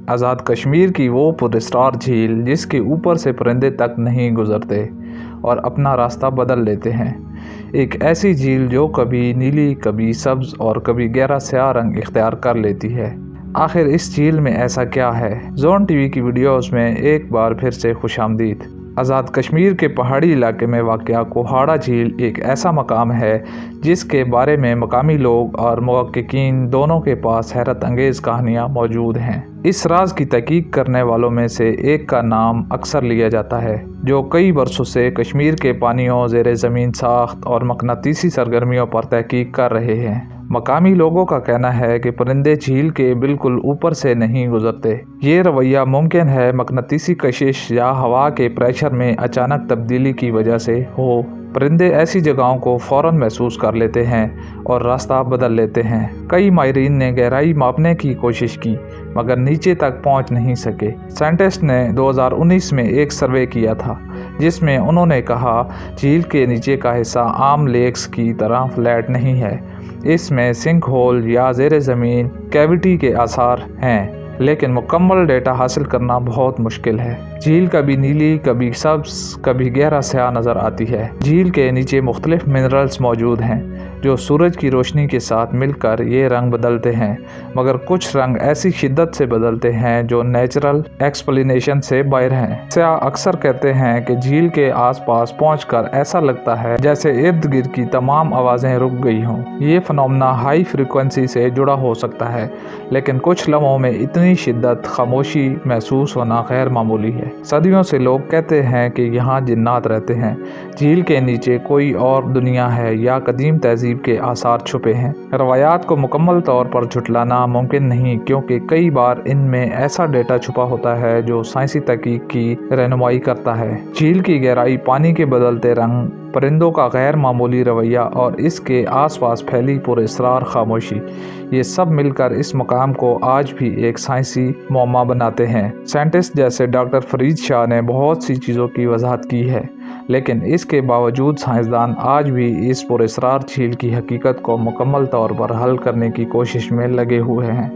آزاد کشمیر کی وہ پراسرار جھیل جس کے اوپر سے پرندے تک نہیں گزرتے اور اپنا راستہ بدل لیتے ہیں، ایک ایسی جھیل جو کبھی نیلی، کبھی سبز اور کبھی گہرا سیاہ رنگ اختیار کر لیتی ہے۔ آخر اس جھیل میں ایسا کیا ہے؟ زون ٹی وی کی ویڈیوز میں ایک بار پھر سے خوش آمدید۔ آزاد کشمیر کے پہاڑی علاقے میں واقع کوہاڑا جھیل ایک ایسا مقام ہے جس کے بارے میں مقامی لوگ اور محققین دونوں کے پاس حیرت انگیز کہانیاں موجود ہیں۔ اس راز کی تحقیق کرنے والوں میں سے ایک کا نام اکثر لیا جاتا ہے، جو کئی برسوں سے کشمیر کے پانیوں، زیر زمین ساخت اور مقناطیسی سرگرمیوں پر تحقیق کر رہے ہیں۔ مقامی لوگوں کا کہنا ہے کہ پرندے جھیل کے بالکل اوپر سے نہیں گزرتے۔ یہ رویہ ممکن ہے مقناطیسی کشش یا ہوا کے پریشر میں اچانک تبدیلی کی وجہ سے ہو۔ پرندے ایسی جگہوں کو فوراً محسوس کر لیتے ہیں اور راستہ بدل لیتے ہیں۔ کئی ماہرین نے گہرائی ماپنے کی کوشش کی مگر نیچے تک پہنچ نہیں سکے۔ سائنٹسٹ نے 2019 میں ایک سروے کیا تھا جس میں انہوں نے کہا جھیل کے نیچے کا حصہ عام لیکس کی طرح فلیٹ نہیں ہے، اس میں سنک ہول یا زیر زمین کیویٹی کے آثار ہیں، لیکن مکمل ڈیٹا حاصل کرنا بہت مشکل ہے۔ جھیل کبھی نیلی، کبھی سبز، کبھی گہرا سیاہ نظر آتی ہے۔ جھیل کے نیچے مختلف منرلز موجود ہیں جو سورج کی روشنی کے ساتھ مل کر یہ رنگ بدلتے ہیں، مگر کچھ رنگ ایسی شدت سے بدلتے ہیں جو نیچرل ایکسپلینیشن سے باہر ہیں۔ سیاح اکثر کہتے ہیں کہ جھیل کے آس پاس پہنچ کر ایسا لگتا ہے جیسے ارد گرد کی تمام آوازیں رک گئی ہوں۔ یہ فنومنا ہائی فریکوینسی سے جڑا ہو سکتا ہے، لیکن کچھ لمحوں میں اتنی شدت خاموشی محسوس ہونا غیر معمولی ہے۔ صدیوں سے لوگ کہتے ہیں کہ یہاں جنات رہتے ہیں، جھیل کے نیچے کوئی اور دنیا ہے یا قدیم تہذیب کے آثار چھپے ہیں۔ روایات کو مکمل طور پر جھٹلانا ممکن نہیں کیونکہ کئی بار ان میں ایسا ڈیٹا چھپا ہوتا ہے جو سائنسی تحقیق کی رہنمائی کرتا ہے۔ جھیل کی گہرائی، پانی کے بدلتے رنگ، پرندوں کا غیر معمولی رویہ اور اس کے آس پاس پھیلی پراسرار خاموشی، یہ سب مل کر اس مقام کو آج بھی ایک سائنسی معمہ بناتے ہیں۔ سائنٹسٹ جیسے ڈاکٹر فرید شاہ نے بہت سی چیزوں کی وضاحت کی ہے، لیکن اس کے باوجود سائنسدان آج بھی اس پراسرار جھیل کی حقیقت کو مکمل طور پر حل کرنے کی کوشش میں لگے ہوئے ہیں۔